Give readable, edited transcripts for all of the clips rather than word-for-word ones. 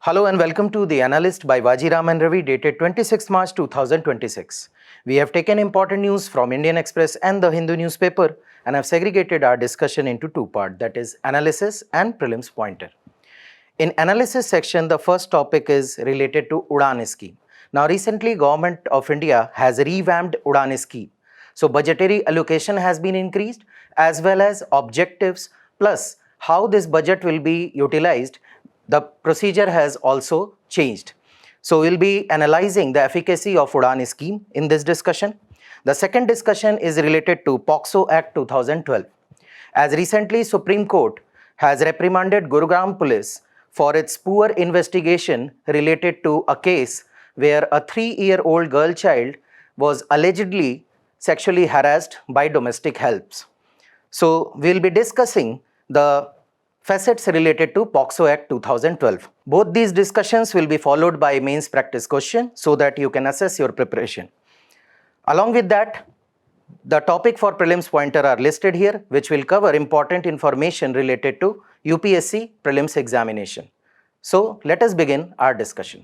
Hello and welcome to the Analyst by Vajiram and Ravi dated 26 March 2026. We have taken important news from Indian Express and the Hindu newspaper and have segregated our discussion into two parts, that is analysis and prelims pointer. In analysis section, the first topic is related to UDAN scheme. Now recently Government of India has revamped UDAN scheme. So budgetary allocation has been increased as well as objectives plus how this budget will be utilized. The procedure has also changed. So we'll be analyzing the efficacy of UDAN scheme in this discussion. The second discussion is related to POCSO Act 2012. As recently Supreme Court has reprimanded Gurugram police for its poor investigation related to a case where a 3-year-old girl child was allegedly sexually harassed by domestic helps. So we'll be discussing the facets related to POCSO Act 2012. Both these discussions will be followed by mains practice question so that you can assess your preparation. Along with that, the topic for prelims pointer are listed here, which will cover important information related to UPSC prelims examination. So let us begin our discussion.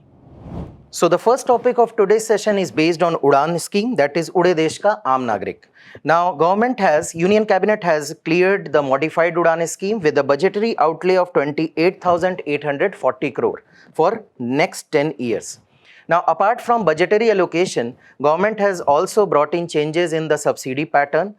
So the first topic of today's session is based on UDAN scheme, that is Ude Desh Ka Aam Nagrik. Now Union Cabinet has cleared the modified UDAN scheme with a budgetary outlay of 28,840 crore for next 10 years. Now apart from budgetary allocation, government has also brought in changes in the subsidy pattern.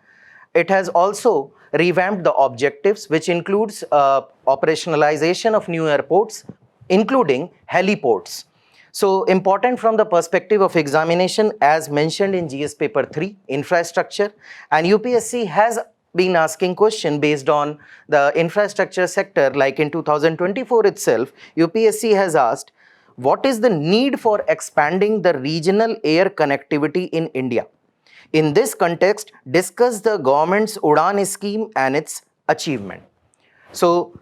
It has also revamped the objectives, which includes operationalization of new airports, including heliports. So important from the perspective of examination, as mentioned in GS paper 3, infrastructure, and UPSC has been asking question based on the infrastructure sector. Like in 2024 itself, UPSC has asked, what is the need for expanding the regional air connectivity in India? In this context, discuss the government's UDAN scheme and its achievement. So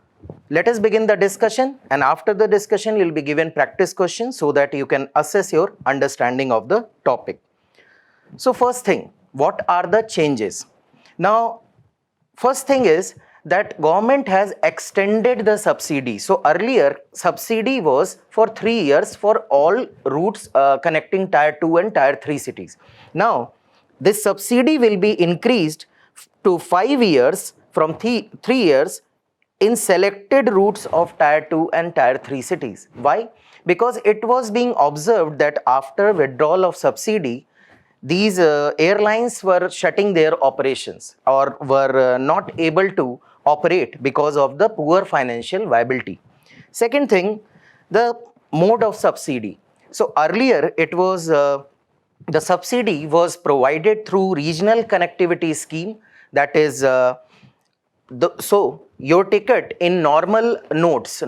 let us begin the discussion, and after the discussion you will be given practice questions so that you can assess your understanding of the topic. So first thing, what are the changes? Now first thing is that government has extended the subsidy. So earlier subsidy was for 3 years for all routes connecting tier 2 and tier 3 cities. Now this subsidy will be increased to 5 years from 3 years in selected routes of tier 2 and tier 3 cities. Why? Because it was being observed that after withdrawal of subsidy, these airlines were shutting their operations or were not able to operate because of the poor financial viability. Second thing, the mode of subsidy. So earlier it was the subsidy was provided through regional connectivity scheme, that is so your ticket in normal routes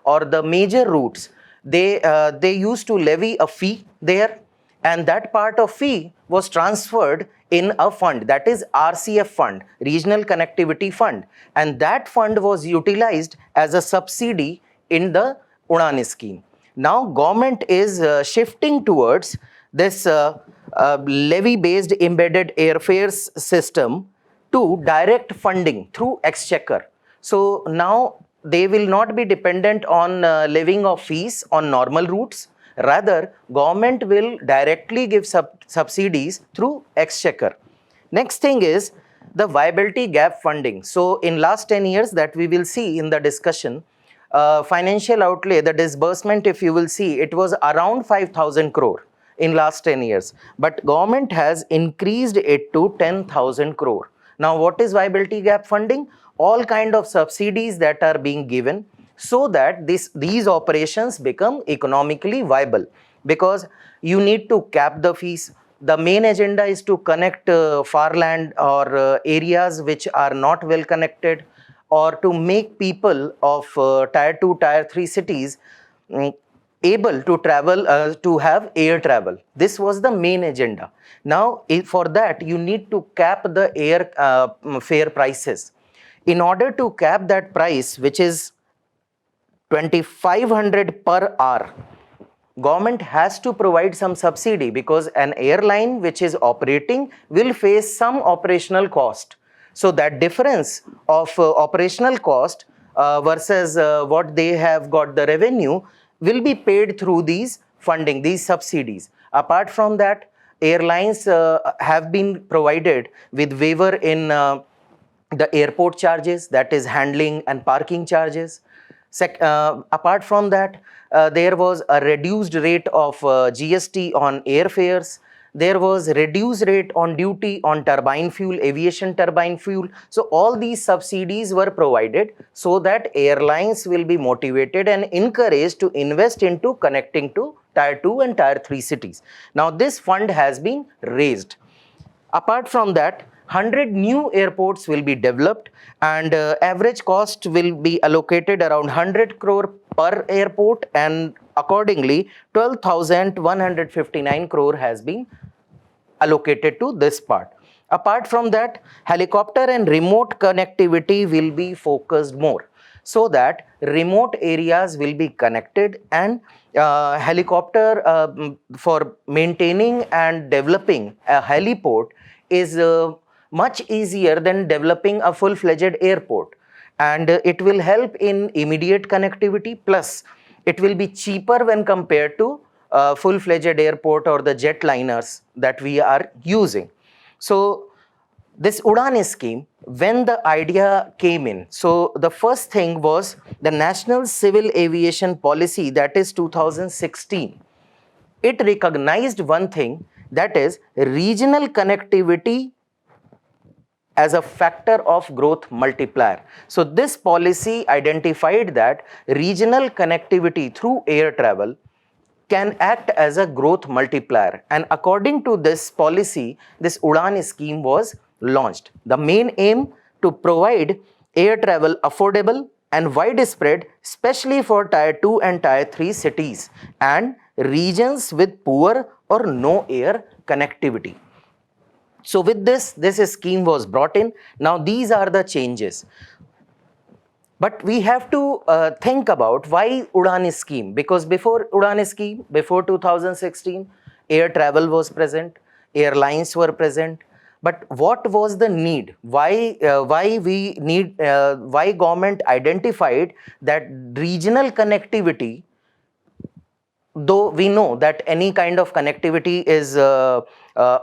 or the major routes, they used to levy a fee there, and that part of fee was transferred in a fund, that is RCF fund, Regional Connectivity Fund, and that fund was utilized as a subsidy in the UDAN scheme. Now government is shifting towards this levy based embedded airfares system to direct funding through exchequer. So now they will not be dependent on levying of fees on normal routes. Rather, government will directly give subsidies through exchequer. Next thing is the viability gap funding. So in last 10 years that we will see in the discussion, financial outlay, the disbursement, if you will see, it was around 5,000 crore in last 10 years. But government has increased it to 10,000 crore. Now what is viability gap funding? All kind of subsidies that are being given so that these operations become economically viable, because you need to cap the fees. The main agenda is to connect farland or areas which are not well connected, or to make people of tier 2, tier 3 cities able to travel, to have air travel. This was the main agenda. Now for that you need to cap the air fare prices. In order to cap that price, which is 2,500 per hour, government has to provide some subsidy, because an airline which is operating will face some operational cost. So that difference of operational cost versus what they have got the revenue will be paid through these funding, these subsidies. Apart from that, airlines have been provided with waiver in the airport charges, that is handling and parking charges. Apart from that, there was a reduced rate of GST on airfares. There was reduced rate on duty on turbine fuel, aviation turbine fuel. So all these subsidies were provided so that airlines will be motivated and encouraged to invest into connecting to tier 2 and tier 3 cities. Now this fund has been raised. Apart from that, 100 new airports will be developed, and average cost will be allocated around 100 crore per airport, and accordingly 12,159 crore has been allocated to this part. Apart from that, helicopter and remote connectivity will be focused more, so that remote areas will be connected, and helicopter for maintaining and developing a heliport is much easier than developing a full-fledged airport, and it will help in immediate connectivity, plus it will be cheaper when compared to full-fledged airport or the jetliners that we are using. So this UDAN scheme, when the idea came in, so the first thing was the National Civil Aviation Policy, that is 2016. It recognized one thing, that is regional connectivity as a factor of growth multiplier. So this policy identified that regional connectivity through air travel can act as a growth multiplier, and according to this policy, this UDAN scheme was launched. The main aim to provide air travel affordable and widespread, especially for tier 2 and tier 3 cities and regions with poor or no air connectivity. So with this scheme was brought in. Now these are the changes. But we have to think about why UDAN scheme, because before UDAN scheme, before 2016, air travel was present, airlines were present. But what was the need? Why government identified that regional connectivity, though we know that any kind of connectivity is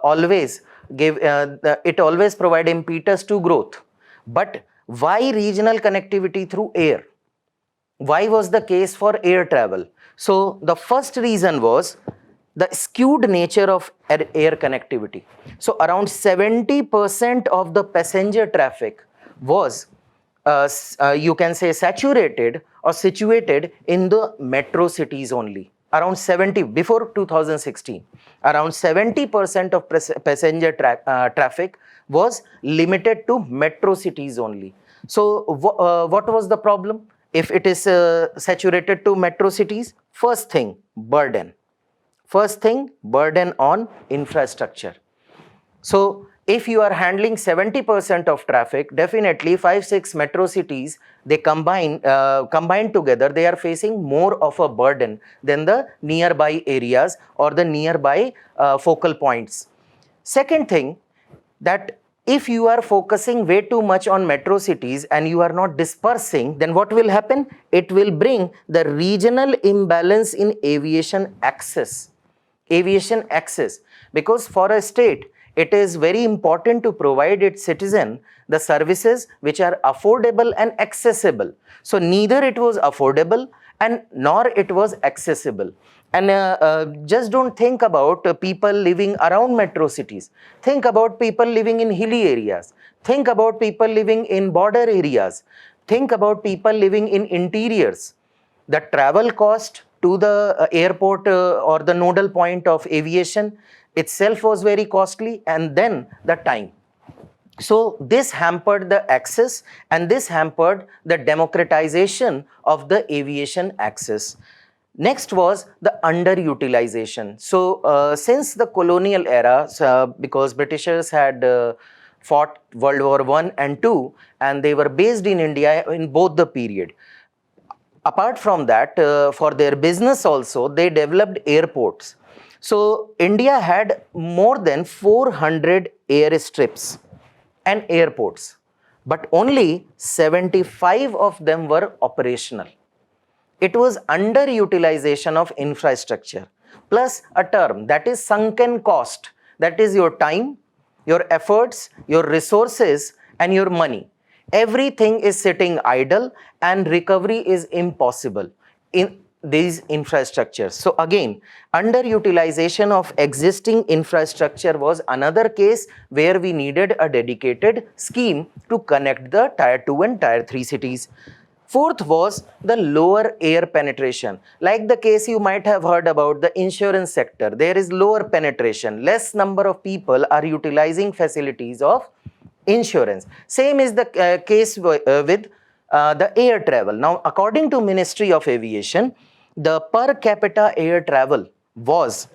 always provide impetus to growth. But why regional connectivity through air? Why was the case for air travel? So the first reason was the skewed nature of air connectivity. So around 70% of the passenger traffic was you can say saturated or situated in the metro cities only. Around 70, before 2016, around 70% of passenger traffic was limited to metro cities only. So what was the problem? If it is saturated to metro cities, first thing, burden on infrastructure. So if you are handling 70% of traffic, definitely 5-6 metro cities, they combine together, they are facing more of a burden than the nearby areas or the nearby focal points. Second thing, that if you are focusing way too much on metro cities and you are not dispersing, then what will happen? It will bring the regional imbalance in aviation access. Because for a state, it is very important to provide its citizen the services which are affordable and accessible. So neither it was affordable and nor it was accessible. And just don't think about people living around metro cities. Think about people living in hilly areas. Think about people living in border areas. Think about people living in interiors. The travel cost to the airport or the nodal point of aviation itself was very costly, and then the time. So this hampered the access, and this hampered the democratization of the aviation access. Next was the underutilization. So since the colonial era, because Britishers had fought World War I and II, and they were based in India in both the period. Apart from that, for their business also, they developed airports. So India had more than 400 airstrips and airports. but only 75 of them were operational. It was underutilization of infrastructure, plus a term that is sunken cost, that is your time, your efforts, your resources, and your money. Everything is sitting idle and recovery is impossible in these infrastructures. So again, underutilization of existing infrastructure was another case where we needed a dedicated scheme to connect the tier 2 and tier 3 cities. Fourth was the lower air penetration. Like the case you might have heard about the insurance sector, there is lower penetration. Less number of people are utilizing facilities of insurance. Same is the case with the air travel. Now, according to Ministry of Aviation, the per capita air travel was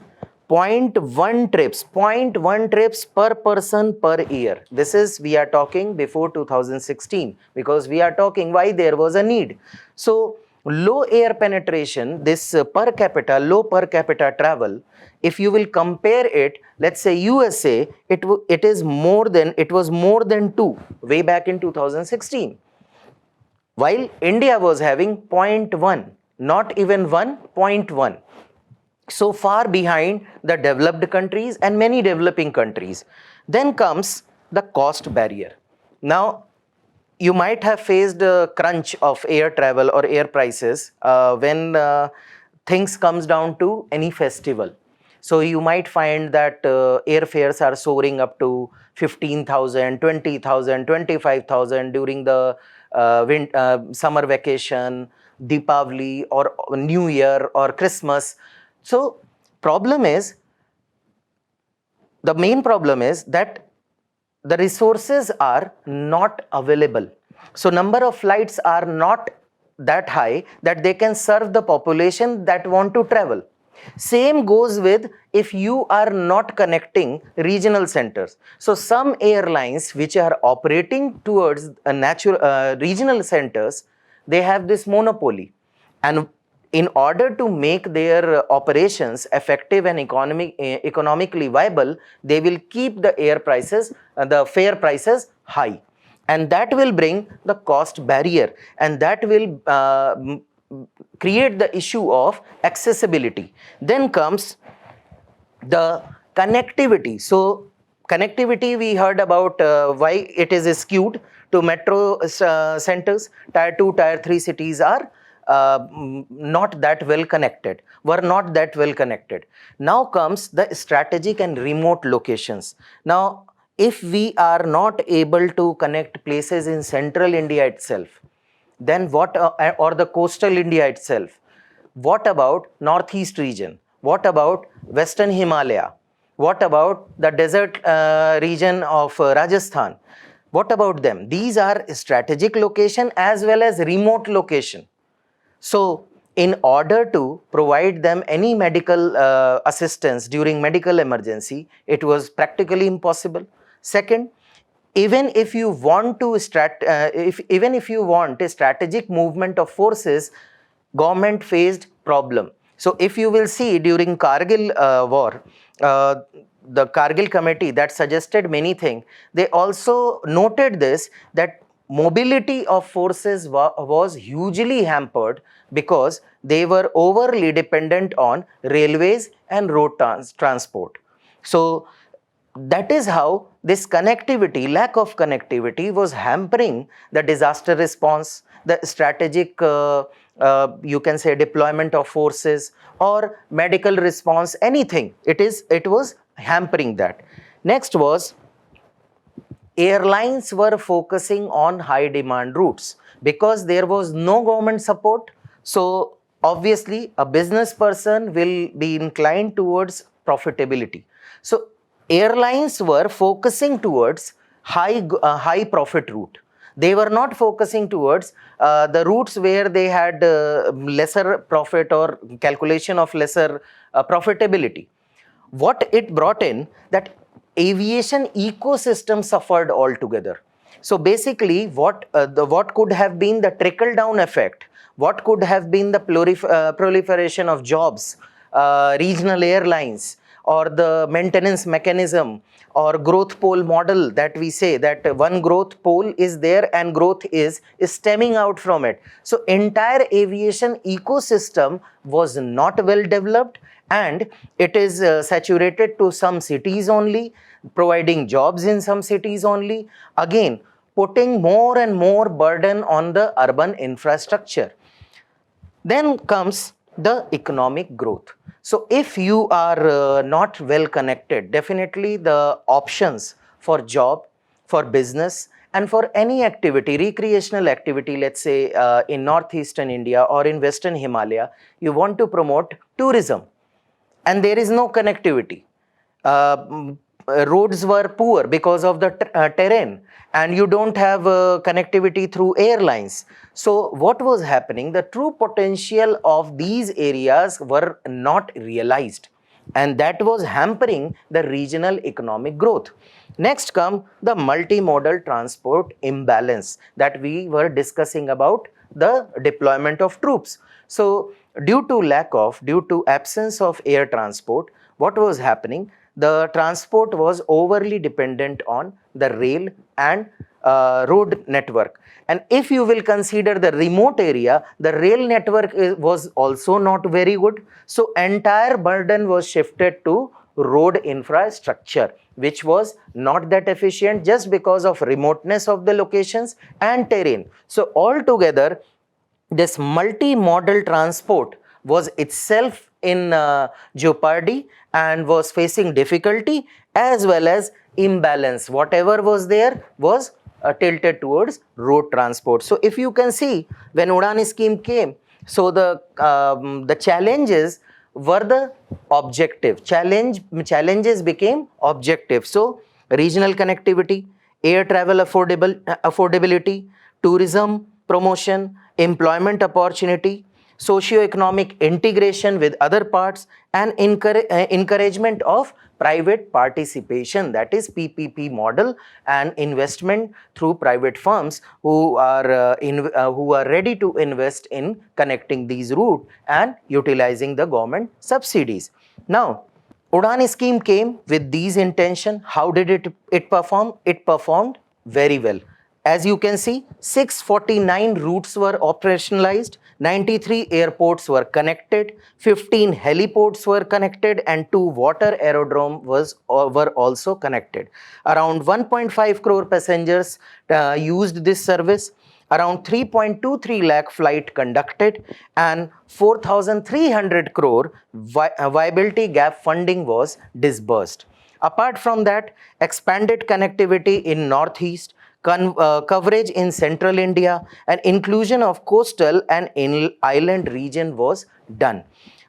0.1 trips per person per year. This is, we are talking before 2016, because we are talking why there was a need. So low air penetration, this low per capita travel, if you will compare it, let's say USA, it was more than 2 way back in 2016, while India was having 0.1, not even 1.1. So far behind the developed countries and many developing countries. Then comes the cost barrier. Now, you might have faced a crunch of air travel or air prices when things comes down to any festival. So you might find that airfares are soaring up to 15,000, 20,000, 25,000 during the summer vacation, Deepavali or New Year or Christmas. So the main problem is that the resources are not available. So number of flights are not that high that they can serve the population that want to travel. Same goes with if you are not connecting regional centers. So some airlines which are operating towards a regional centers, they have this monopoly, and in order to make their operations effective and economically viable, they will keep the the fare prices high, and that will bring the cost barrier, and that will create the issue of accessibility. Then comes the connectivity. So connectivity, we heard about why it is skewed to metro centers. Tier 2, tier 3 cities are not that well connected, were not that well connected. Now comes the strategic and remote locations. Now, if we are not able to connect places in central India itself, then what, or the coastal India itself, what about northeast region? What about western Himalaya? What about the desert region of Rajasthan? What about them? These are strategic location as well as remote location. So in order to provide them any medical assistance during medical emergency, it was practically impossible. Second, even if you want to even if you want a strategic movement of forces, government faced problem. So if you will see during Kargil war, the Kargil committee that suggested many things, they also noted this, that mobility of forces was hugely hampered because they were overly dependent on railways and road transport. So that is how this connectivity, lack of connectivity, was hampering the disaster response, the strategic, you can say, deployment of forces or medical response, anything. It was hampering that. Next was, airlines were focusing on high demand routes because there was no government support. So obviously a business person will be inclined towards profitability. So airlines were focusing towards high profit route. They were not focusing towards the routes where they had lesser profit or calculation of lesser profitability. What it brought in, that aviation ecosystem suffered altogether. So basically, what could have been the trickle down effect, what could have been the proliferation of jobs, regional airlines, or the maintenance mechanism or growth pole model that we say that one growth pole is there and growth is stemming out from it. So entire aviation ecosystem was not well developed, and it is saturated to some cities only, providing jobs in some cities only, again putting more and more burden on the urban infrastructure. Then comes the economic growth. So if you are not well connected, definitely the options for job, for business, and for any activity, recreational activity, let's say in northeastern India or in western Himalaya, you want to promote tourism and there is no connectivity. Roads were poor because of the terrain, and you don't have connectivity through airlines. So what was happening? The true potential of these areas were not realized, and that was hampering the regional economic growth. Next come the multimodal transport imbalance that we were discussing about the deployment of troops. So due to absence of air transport, what was happening? The transport was overly dependent on the rail and road network. And if you will consider the remote area, the rail network was also not very good. So entire burden was shifted to road infrastructure, which was not that efficient just because of remoteness of the locations and terrain. So altogether, this multimodal transport was itself in jeopardy and was facing difficulty as well as imbalance. Whatever was there was tilted towards road transport. So if you can see, when UDAN scheme came, so the challenges were the objective. Challenges became objective. So regional connectivity, air travel affordability, tourism promotion, employment opportunity, socio-economic integration with other parts, and encouragement of private participation, that is PPP model, and investment through private firms who are ready to invest in connecting these routes and utilizing the government subsidies. Now, UDAN scheme came with these intention. How did it perform? It performed very well. As you can see, 649 routes were operationalized, 93 airports were connected, 15 heliports were connected, and 2 water aerodromes were also connected. Around 1.5 crore passengers used this service, around 3.23 lakh flight conducted, and 4,300 crore viability gap funding was disbursed. Apart from that, expanded connectivity in Northeast, coverage in central India, and inclusion of coastal and island region was done.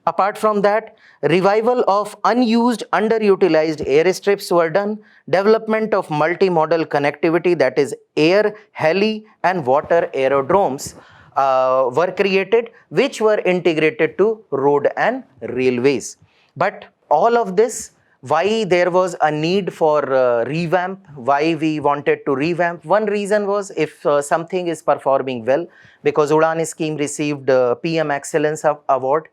Apart from that, revival of unused, underutilized airstrips were done. Development of multimodal connectivity, that is air, heli, and water aerodromes were created, which were integrated to road and railways. But all of this, why there was a need for revamp, why we wanted to revamp? One reason was if something is performing well, because UDAN scheme received PM Excellence Award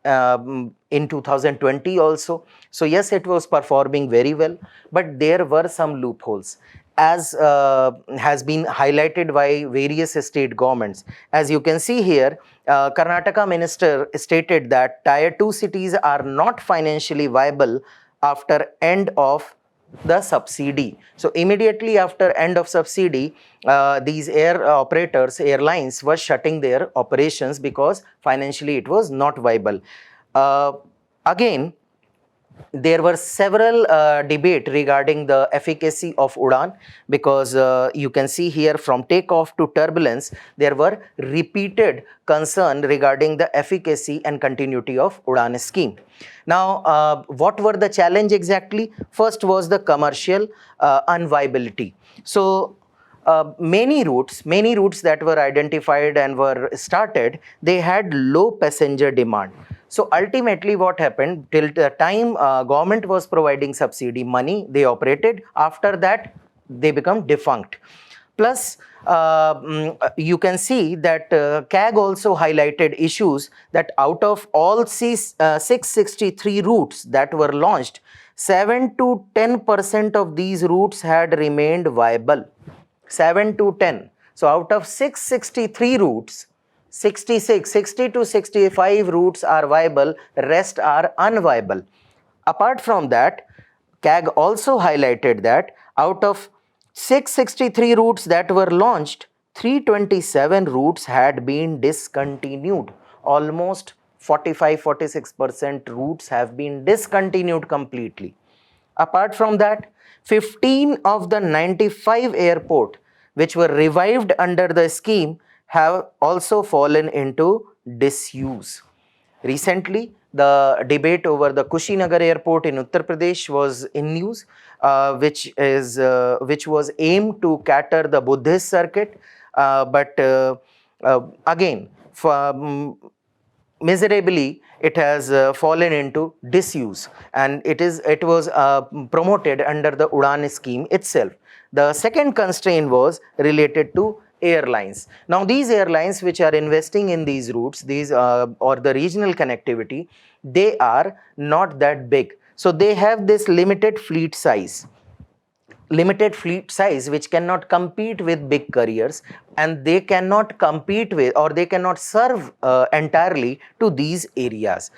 in 2020 also. So yes, it was performing very well, but there were some loopholes, as has been highlighted by various state governments. As you can see here, Karnataka minister stated that Tier 2 cities are not financially viable after end of the subsidy. So immediately after end of subsidy, these airlines were shutting their operations because financially it was not viable. Again, there were several debate regarding the efficacy of UDAN, because you can see here from takeoff to turbulence, there were repeated concern regarding the efficacy and continuity of UDAN scheme. Now, what were the challenge exactly? First was the commercial unviability. So, many routes that were identified and were started, they had low passenger demand. So ultimately what happened, till the time government was providing subsidy money, they operated. After that, they become defunct. Plus, you can see that CAG also highlighted issues that out of all 663 routes that were launched, 7 to 10% of these routes had remained viable. 7 to 10. So out of 663 routes, 60 to 65 routes are viable, rest are unviable. Apart from that, CAG also highlighted that out of 663 routes that were launched, 327 routes had been discontinued. Almost 45-46% routes have been discontinued completely. Apart from that, 15 of the 95 airports which were revived under the scheme have also fallen into disuse. Recently, the debate over the Kushinagar airport in Uttar Pradesh was in news, which was aimed to cater the Buddhist circuit, but again, miserably it has fallen into disuse, and it was promoted under the UDAN scheme itself. The second constraint was related to airlines. Now these airlines which are investing in these routes, these or the regional connectivity, they are not that big, so they have this limited fleet size which cannot compete with big carriers, and they cannot compete with, or they cannot serve entirely to these areas.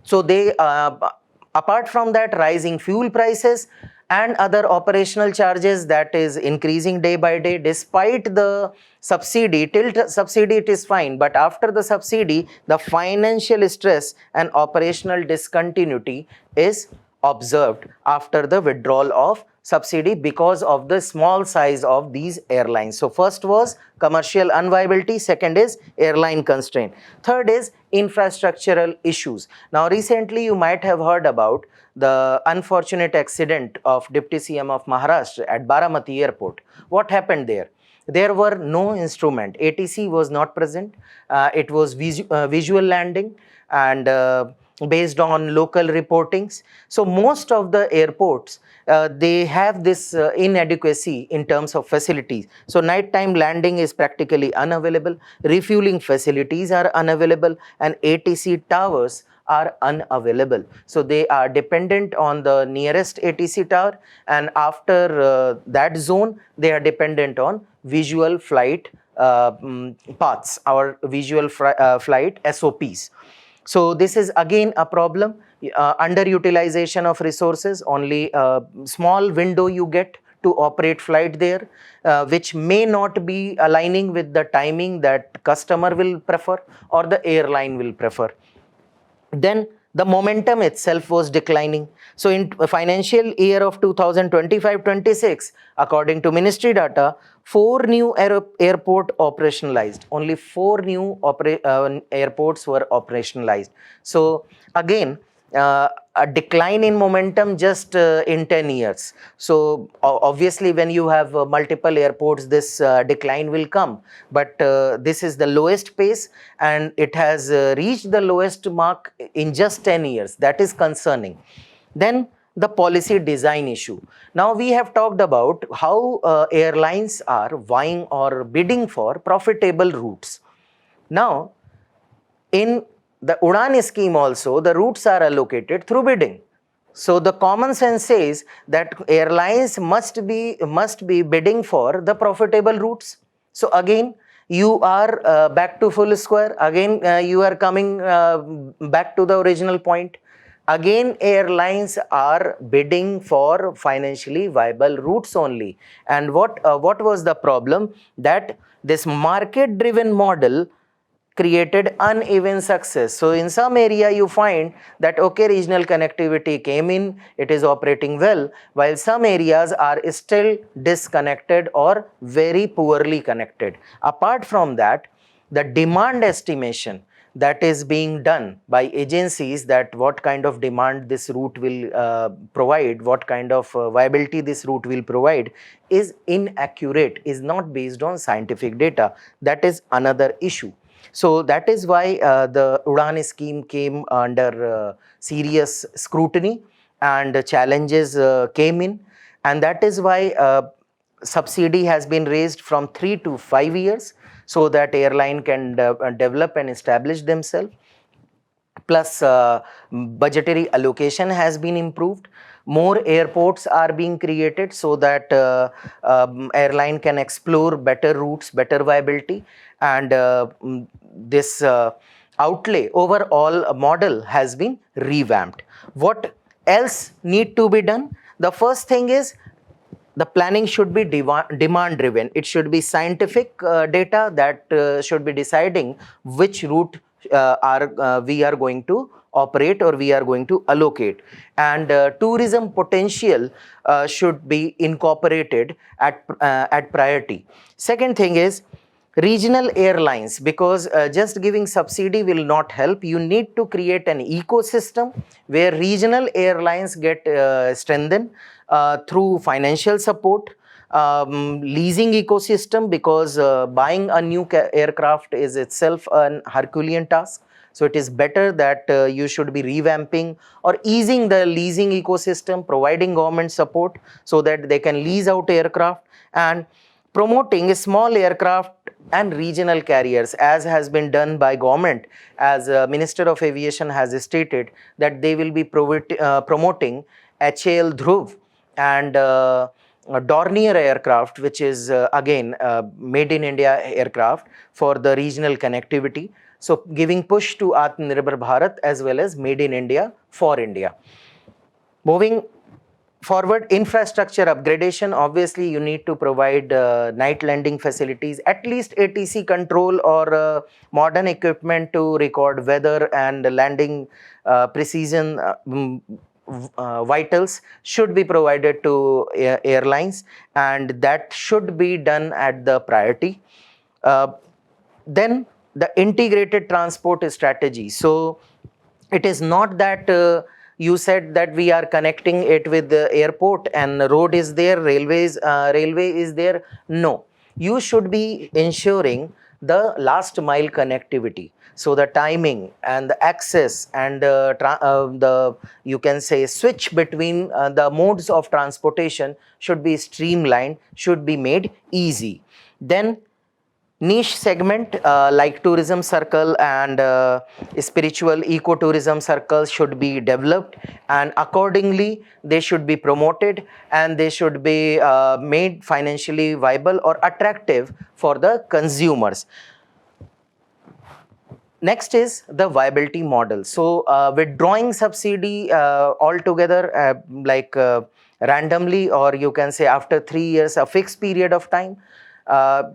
So they apart from that, rising fuel prices and other operational charges that is increasing day by day. Despite the subsidy, till subsidy it is fine, but after the subsidy, the financial stress and operational discontinuity is observed after the withdrawal of subsidy because of the small size of these airlines. So first was commercial unviability, second is airline constraint, third is infrastructural issues. Now recently you might have heard about the unfortunate accident of Deputy CM of Maharashtra at Baramati airport. What happened there? There were no instrument, ATC was not present, it was visual landing and based on local reportings. So most of the airports, they have this inadequacy in terms of facilities. So nighttime landing is practically unavailable, refueling facilities are unavailable, and ATC towers are unavailable. So they are dependent on the nearest ATC tower, and after that zone, they are dependent on visual flight paths, or visual flight SOPs. So this is again a problem, underutilization of resources, only a small window you get to operate flight there, which may not be aligning with the timing that customer will prefer or the airline will prefer. Then the momentum itself was declining. So in financial year of 2025-26, according to ministry data, 4 new airport operationalized. Only 4 new airports were operationalized. So again, a decline in momentum just in 10 years. So obviously when you have multiple airports, this decline will come, but this is the lowest pace, and it has reached the lowest mark in just 10 years. That is concerning. Then the policy design issue. Now we have talked about how airlines are vying or bidding for profitable routes. Now in the UDAN scheme also, the routes are allocated through bidding. So the common sense says that airlines must be bidding for the profitable routes. So again, you are back to full square. Again, you are coming back to the original point. Again, airlines are bidding for financially viable routes only. And what was the problem? That this market-driven model created uneven success. So in some area you find that okay, regional connectivity came in, it is operating well, while some areas are still disconnected or very poorly connected. Apart from that, the demand estimation that is being done by agencies, that what kind of demand this route will provide, what kind of viability this route will provide, is inaccurate, is not based on scientific data. That is another issue. So that is why the UDAN scheme came under serious scrutiny, and challenges came in, and that is why subsidy has been raised from 3 to 5 years so that airline can develop and establish themselves. Plus budgetary allocation has been improved. More airports are being created so that airline can explore better routes, better viability, and this outlay overall model has been revamped. What else need to be done? The first thing is the planning should be demand driven. It should be scientific data that should be deciding which route we are going to operate or we are going to allocate, and tourism potential should be incorporated at priority. Second thing is regional airlines, because just giving subsidy will not help. You need to create an ecosystem where regional airlines get strengthened through financial support, leasing ecosystem, because buying a new aircraft is itself an Herculean task. So it is better that you should be revamping or easing the leasing ecosystem, providing government support so that they can lease out aircraft, and promoting small aircraft and regional carriers, as has been done by government, as Minister of Aviation has stated that they will be promoting HAL Dhruv and Dornier aircraft, which is again made in India aircraft for the regional connectivity. So giving push to Atmanirbhar Bharat as well as made in India for India. Moving forward, infrastructure upgradation. Obviously, you need to provide night landing facilities, at least ATC control or modern equipment to record weather and landing precision vitals should be provided to airlines, and that should be done at the priority. Then the integrated transport strategy. So it is not that you said that we are connecting it with the airport and road is there, railway is there. No, you should be ensuring the last mile connectivity. So the timing and the access and the, you can say, switch between the modes of transportation should be streamlined, should be made easy. Then niche segment like tourism circle and spiritual ecotourism circles should be developed, and accordingly they should be promoted and they should be made financially viable or attractive for the consumers. Next is the viability model. So withdrawing subsidy altogether randomly, or you can say after 3 years, a fixed period of time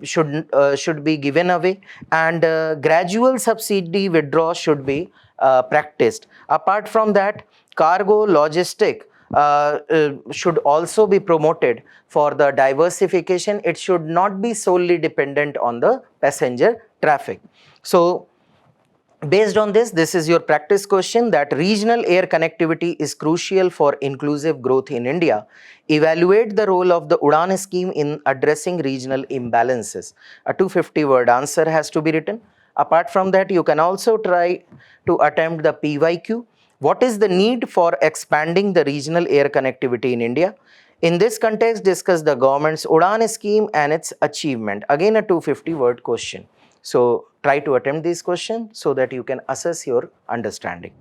should be given away, and gradual subsidy withdrawal should be practiced. Apart from that, cargo logistic should also be promoted for the diversification. It should not be solely dependent on the passenger traffic. So based on this, this is your practice question, that regional air connectivity is crucial for inclusive growth in India. Evaluate the role of the UDAN scheme in addressing regional imbalances. A 250-word answer has to be written. Apart from that, you can also try to attempt the PYQ. What is the need for expanding the regional air connectivity in India? In this context, discuss the government's UDAN scheme and its achievement. Again, a 250-word question. So try to attempt this question so that you can assess your understanding.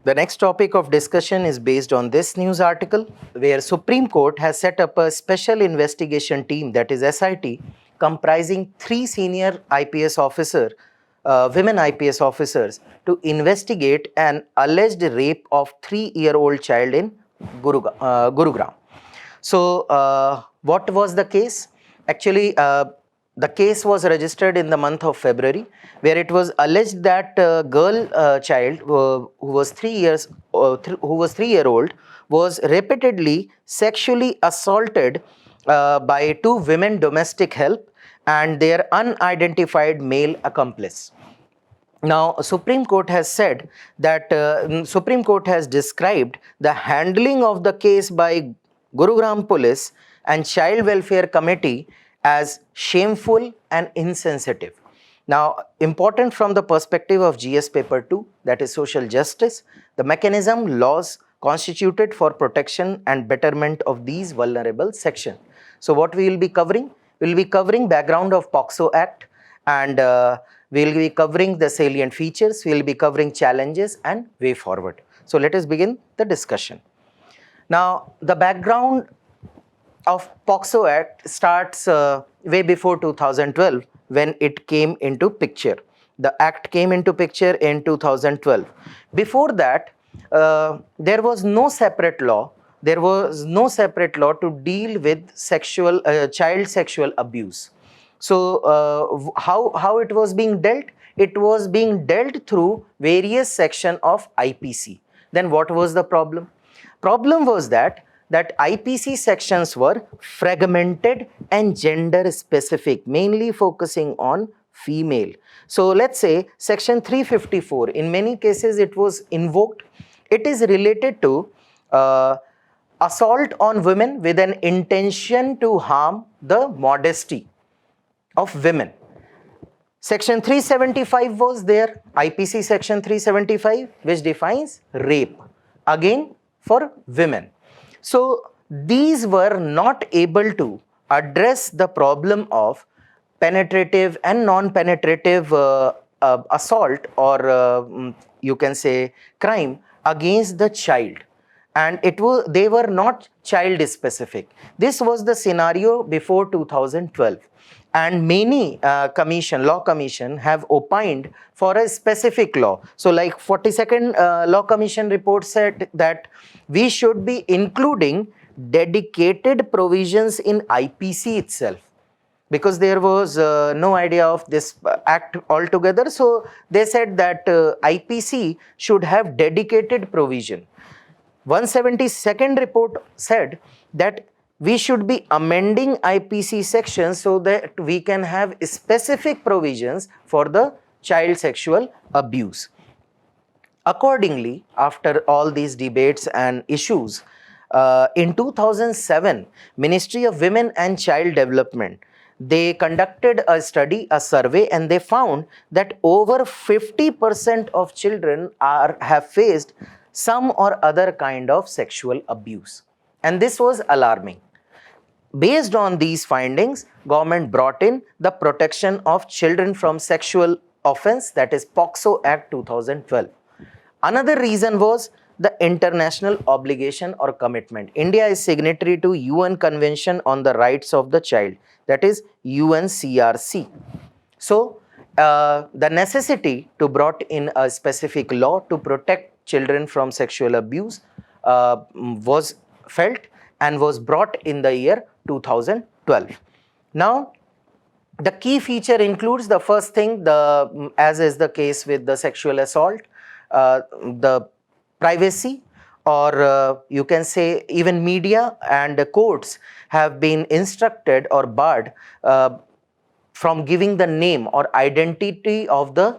The next topic of discussion is based on this news article, where Supreme Court has set up a special investigation team, that is SIT, comprising 3 senior IPS officers, women IPS officers, to investigate an alleged rape of 3-year-old child in Gurugram. So what was the case? Actually, the case was registered in the month of February, where it was alleged that a child who was 3-year-old was repeatedly sexually assaulted by 2 women domestic help and their unidentified male accomplice. Now, Supreme Court has said that Supreme Court has described the handling of the case by Gurugram Police and Child Welfare Committee as shameful and insensitive. Now, important from the perspective of GS paper 2, that is social justice, the mechanism laws constituted for protection and betterment of these vulnerable sections. So what we will be covering? We will be covering background of POCSO Act, and we will be covering the salient features, we will be covering challenges and way forward. So let us begin the discussion. Now, the background of POCSO Act starts way before 2012 when it came into picture. The act came into picture in 2012. Before that, there was no separate law. There was no separate law to deal with child sexual abuse. So, how it was being dealt? It was being dealt through various sections of IPC. Then what was the problem? Problem was that IPC sections were fragmented and gender specific, mainly focusing on female. So let's say section 354, in many cases it was invoked. It is related to assault on women with an intention to harm the modesty of women. Section 375 was there, IPC section 375, which defines rape, again for women. So these were not able to address the problem of penetrative and non-penetrative assault, or you can say crime against the child, and they were not child specific. This was the scenario before 2012, and many law commission have opined for a specific law. So like 42nd law commission report said that we should be including dedicated provisions in IPC itself, because there was no idea of this act altogether. So they said that IPC should have dedicated provision. 172nd report said that we should be amending IPC sections so that we can have specific provisions for the child sexual abuse. Accordingly, after all these debates and issues, in 2007, Ministry of Women and Child Development, they conducted a study, a survey, and they found that over 50% of children have faced some or other kind of sexual abuse. And this was alarming. Based on these findings, government brought in the Protection of Children from Sexual Offence, that is POCSO Act 2012. Another reason was the international obligation or commitment. India is signatory to UN Convention on the Rights of the Child, that is UNCRC. So, the necessity to brought in a specific law to protect children from sexual abuse was felt and was brought in the year 2012. Now, the key feature includes the first thing, as is the case with the sexual assault, the privacy, or you can say even media and the courts have been instructed or barred from giving the name or identity of the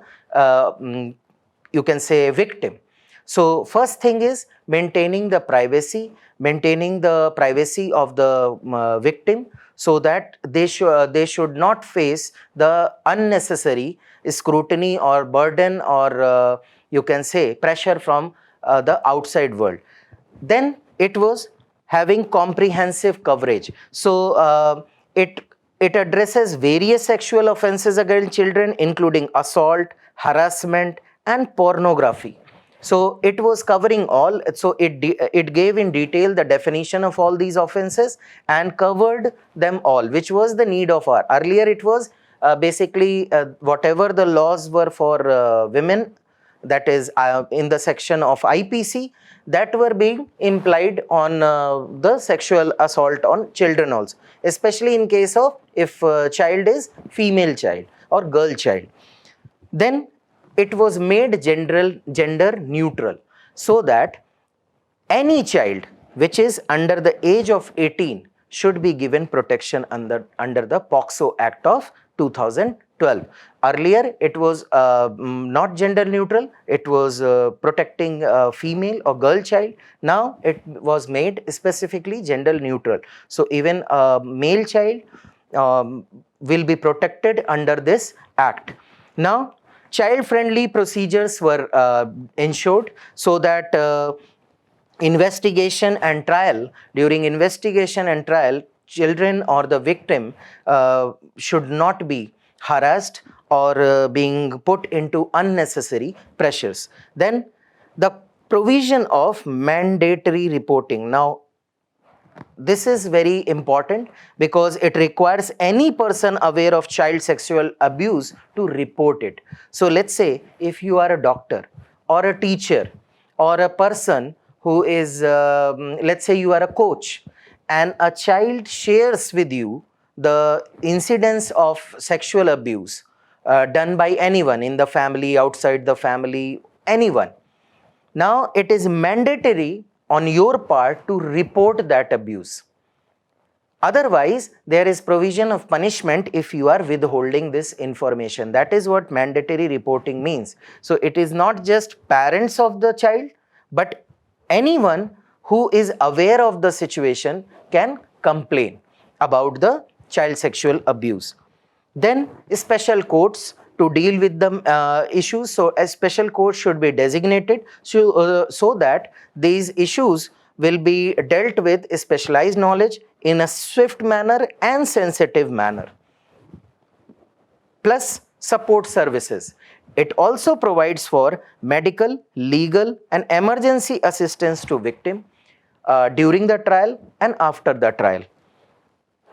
you can say victim. So first thing is maintaining the privacy of the victim, so that they should not face the unnecessary scrutiny or burden, or you can say pressure from the outside world. Then it was having comprehensive coverage. So it addresses various sexual offences against children, including assault, harassment and pornography. So it was covering all. So it gave in detail the definition of all these offences and covered them all, which was the need of our. Earlier it was basically whatever the laws were for women, that is in the section of IPC, that were being implied on the sexual assault on children also, especially in case of if child is female child or girl child. Then it was made gender neutral, so that any child which is under the age of 18 should be given protection under the POCSO Act of 2012. Earlier it was not gender neutral, it was protecting female or girl child. Now it was made specifically gender neutral. So even a male child will be protected under this act. Now child-friendly procedures were ensured, so that investigation and trial, during investigation and trial, children or the victim should not be harassed or being put into unnecessary pressures. Then the provision of mandatory reporting. Now, this is very important because it requires any person aware of child sexual abuse to report it. So let's say if you are a doctor or a teacher or a person who is, let's say you are a coach, and a child shares with you the incidents of sexual abuse done by anyone in the family, outside the family, anyone. Now it is mandatory on your part to report that abuse. Otherwise, there is provision of punishment if you are withholding this information. That is what mandatory reporting means. So it is not just parents of the child, but anyone who is aware of the situation can complain about the child sexual abuse. Then special courts to deal with the issues. So a special court should be designated so that these issues will be dealt with specialized knowledge in a swift manner and sensitive manner. Plus support services. It also provides for medical, legal and emergency assistance to victim during the trial and after the trial.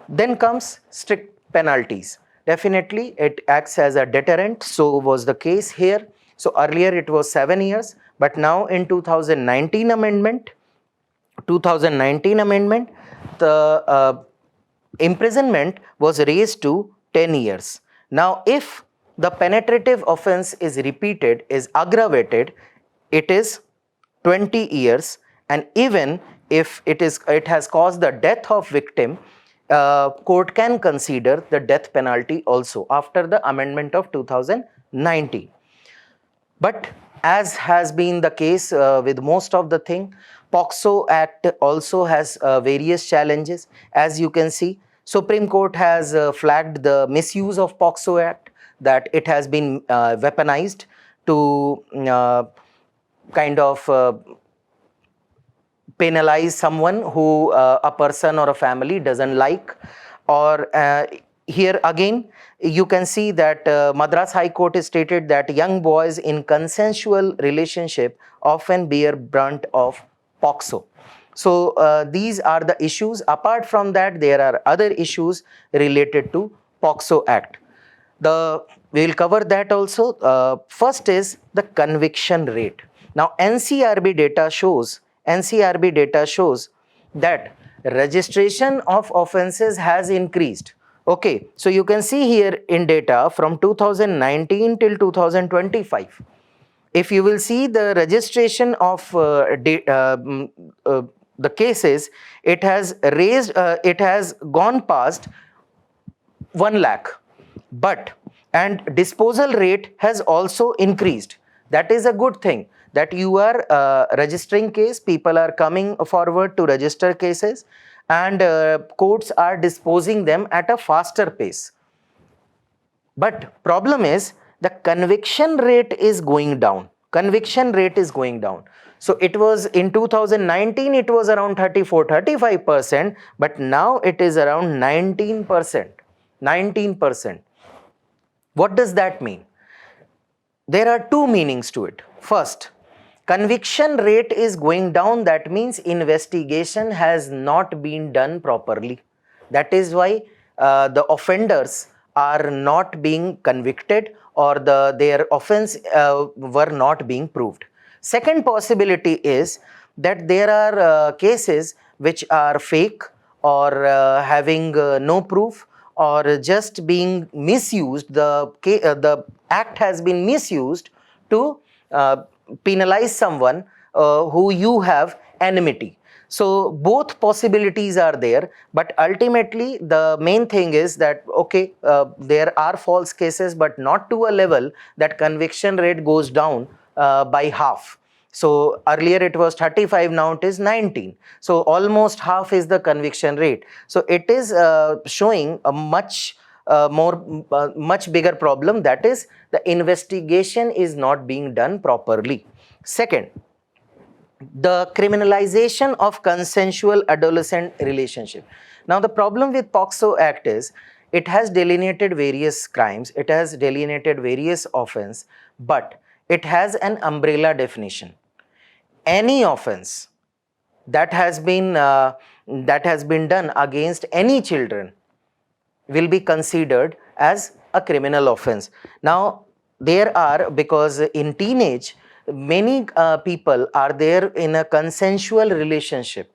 Then comes strict penalties. Definitely it acts as a deterrent. So was the case here. So earlier it was 7 years, but now in 2019 amendment, the imprisonment was raised to 10 years. Now if the penetrative offense is repeated, is aggravated, it is 20 years, and even if it has caused the death of victim, court can consider the death penalty also after the amendment of 2019. But as has been the case with most of the thing, POCSO Act also has various challenges. As you can see, Supreme Court has flagged the misuse of POCSO Act, that it has been weaponized to kind of penalize someone who a person or a family doesn't like. Or here again you can see that Madras High Court has stated that young boys in consensual relationship often bear brunt of POCSO. So these are the issues. Apart from that, there are other issues related to POCSO Act. We will cover that also. First is the conviction rate. Now NCRB data shows that registration of offences has increased. Okay, so you can see here in data from 2019 till 2025. If you will see the registration of the cases, it has gone past 1 lakh, and disposal rate has also increased. That is a good thing, that you are registering case, people are coming forward to register cases, and courts are disposing them at a faster pace. But problem is the conviction rate is going down. So it was in 2019, it was around 34-35%, but now it is around 19%. What does that mean? There are two meanings to it. First, conviction rate is going down. That means investigation has not been done properly. That is why the offenders are not being convicted, or their offense were not being proved. Second possibility is that there are cases which are fake, or having no proof, or just being misused. The act has been misused to penalize someone who you have enmity. So both possibilities are there, but ultimately the main thing is that okay, there are false cases, but not to a level that conviction rate goes down by half. So earlier it was 35, now it is 19. So almost half is the conviction rate. So it is showing a much bigger problem, that is the investigation is not being done properly. Second, the criminalization of consensual adolescent relationship. Now, the problem with POCSO Act is it has delineated various crimes, it has delineated various offense, but it has an umbrella definition. Any offense that has been done against any children will be considered as a criminal offense. Now, there are, because in teenage, many people are there in a consensual relationship.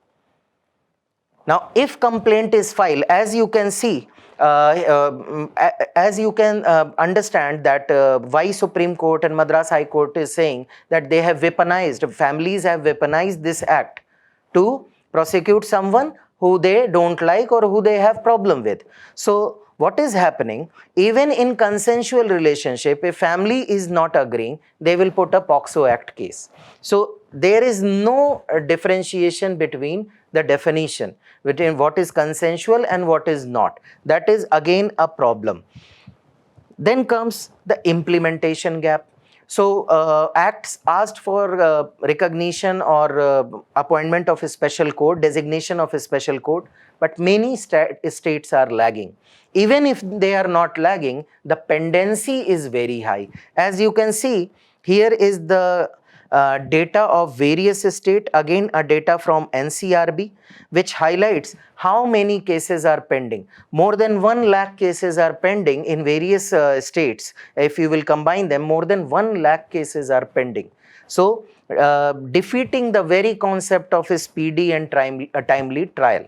Now, if complaint is filed, as you can see, as you can understand that why Supreme Court and Madras High Court is saying that they have weaponized, families have weaponized this act to prosecute someone who they don't like or who they have problem with. So what is happening, even in consensual relationship, if family is not agreeing, they will put a POCSO Act case. So there is no differentiation between the definition between what is consensual and what is not. That is again a problem. Then comes the implementation gap. So acts asked for recognition or appointment of a special court, designation of a special court, but many states are lagging. Even if they are not lagging, the pendency is very high. As you can see, here is the data of various states, again a data from NCRB, which highlights how many cases are pending. More than 1 lakh cases are pending in various states. If you will combine them, more than 1 lakh cases are pending. So, defeating the very concept of a speedy and timely trial.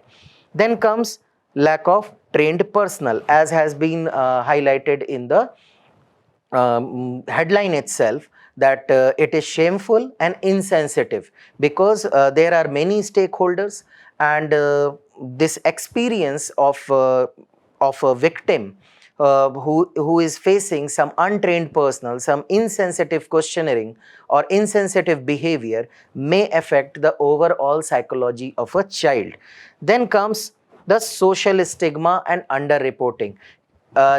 Then comes lack of trained personnel, as has been highlighted in the headline itself, that it is shameful and insensitive, because there are many stakeholders, and this experience of a victim who is facing some untrained personnel, some insensitive questioning or insensitive behavior may affect the overall psychology of a child. Then comes the social stigma and underreporting.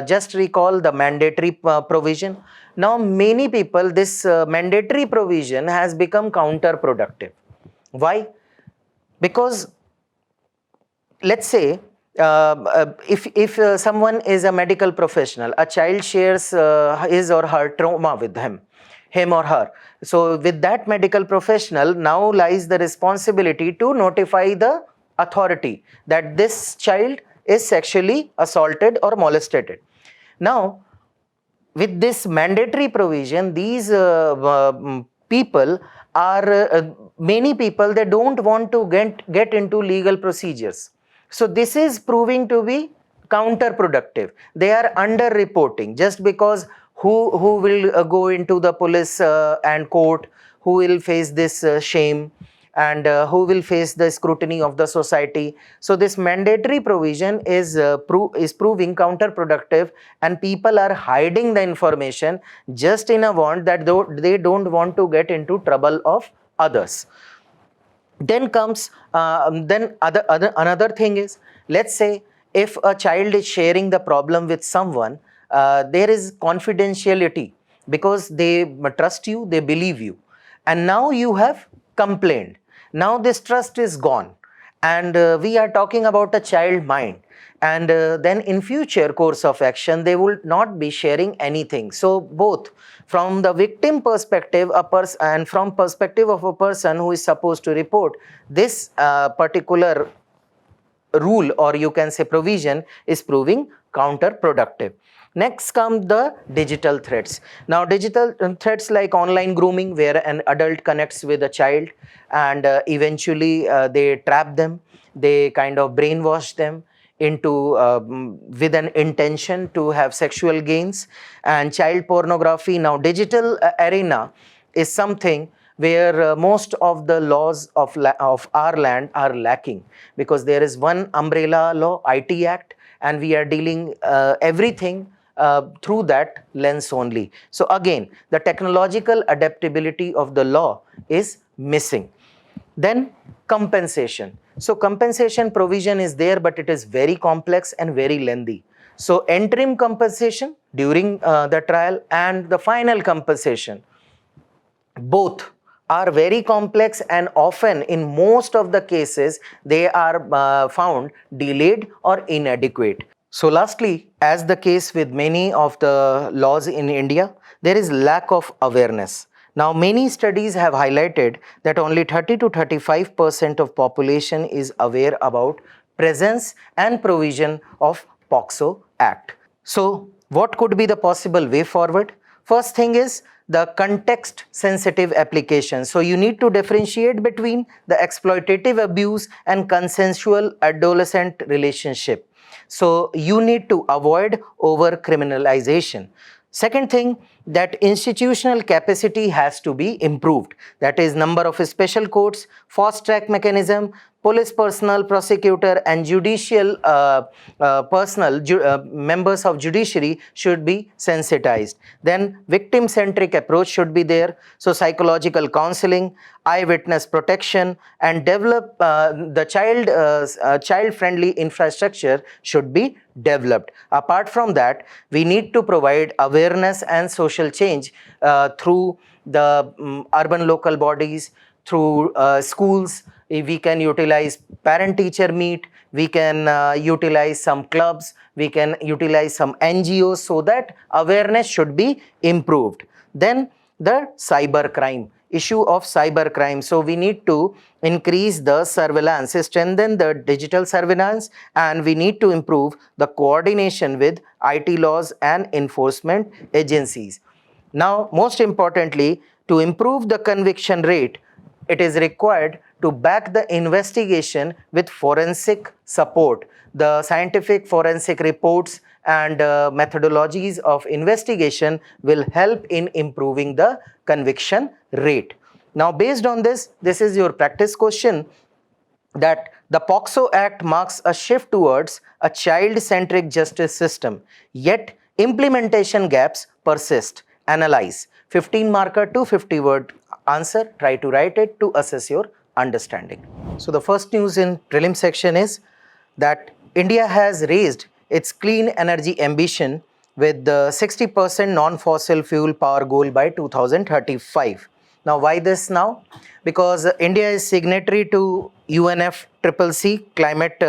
Just recall the mandatory provision. Now, many people, this mandatory provision has become counterproductive. Why? Because let's say if someone is a medical professional, a child shares his or her trauma with him or her. So with that medical professional now lies the responsibility to notify the authority that this child is sexually assaulted or molested. Now, with this mandatory provision, these people are many people, they don't want to get into legal procedures. So this is proving to be counterproductive. They are underreporting just because who will go into the police and court, who will face this shame, and who will face the scrutiny of the society. So this mandatory provision is proving counterproductive, and people are hiding the information just in a want that they don't want to get into trouble of others. Then comes another thing is, let's say if a child is sharing the problem with someone, there is confidentiality because they trust you, they believe you, and now you have complained. Now this trust is gone, and we are talking about a child mind, and then in future course of action they will not be sharing anything. So both from the victim perspective and from perspective of a person who is supposed to report, this particular rule, or you can say provision, is proving counterproductive. Next come the digital threats. Now digital threats like online grooming, where an adult connects with a child and eventually they trap them, they kind of brainwash them into with an intention to have sexual gains. And child pornography. Now digital arena is something where most of the laws of our land are lacking, because there is one umbrella law, IT Act, and we are dealing everything through that lens only. So again, the technological adaptability of the law is missing. Then compensation. So compensation provision is there, but it is very complex and very lengthy. So interim compensation during the trial and the final compensation, both are very complex, and often in most of the cases they are found delayed or inadequate. So lastly, as the case with many of the laws in India, there is lack of awareness. Now many studies have highlighted that only 30 to 35% of population is aware about presence and provision of POCSO Act. So what could be the possible way forward? First thing is the context sensitive application. So you need to differentiate between the exploitative abuse and consensual adolescent relationship. So you need to avoid over criminalization. Second thing, that institutional capacity has to be improved. That is, number of special courts, fast track mechanism, police personnel, prosecutor and judicial personnel, members of judiciary should be sensitized. Then victim centric approach should be there. So psychological counseling, eyewitness protection, and develop the child friendly infrastructure should be developed. Apart from that, we need to provide awareness and social change through the urban local bodies, through schools. We can utilize parent teacher meet, we can utilize some clubs, we can utilize some NGOs, so that awareness should be improved. Then the cyber crime, issue of cyber crime. So we need to increase the surveillance, strengthen the digital surveillance, and we need to improve the coordination with IT laws and enforcement agencies. Now, most importantly, to improve the conviction rate, it is required to back the investigation with forensic support. The scientific forensic reports and methodologies of investigation will help in improving the conviction rate. Now, based on this is your practice question, that the POCSO Act marks a shift towards a child-centric justice system, yet implementation gaps persist. Analyze. 15 marker to 50 word answer. Try to write it to assess your understanding. So the first news in prelim section is that India has raised its clean energy ambition with the 60% non-fossil fuel power goal by 2035. Now, why this now? Because India is signatory to UNFCCC climate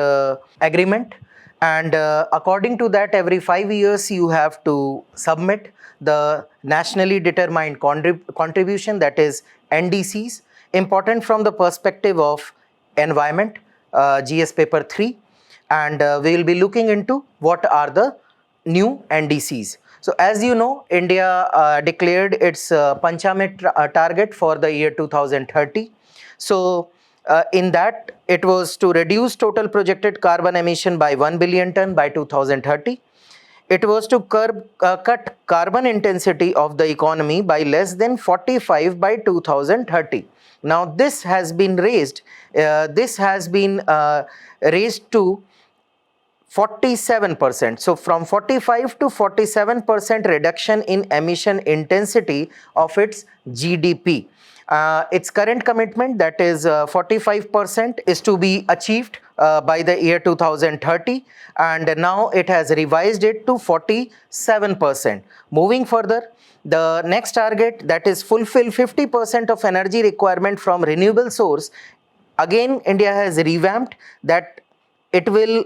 agreement, and according to that, every 5 years you have to submit the nationally determined contribution, that is NDCs, important from the perspective of environment, GS paper 3, and we will be looking into what are the new NDCs. So as you know, India declared its Panchamit target for the year 2030. So in that, it was to reduce total projected carbon emission by 1 billion ton by 2030. It was to cut carbon intensity of the economy by less than 45 by 2030. Now this has been raised. Raised to 47%. So from 45 to 47% reduction in emission intensity of its GDP. Its current commitment, that is 45%, is to be achieved by the year 2030, and now it has revised it to 47%. Moving further, the next target, that is fulfill 50% of energy requirement from renewable source. Again, India has revamped that it will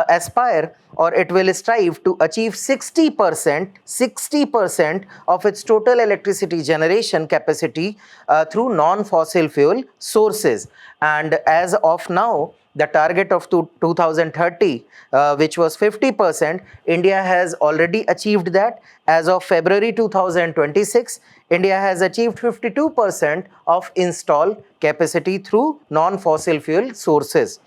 aspire, or it will strive to achieve 60% of its total electricity generation capacity through non-fossil fuel sources. And as of now, the target of 2030, which was 50%, India has already achieved that. As of February 2026, India has achieved 52% of installed capacity through non-fossil fuel sources.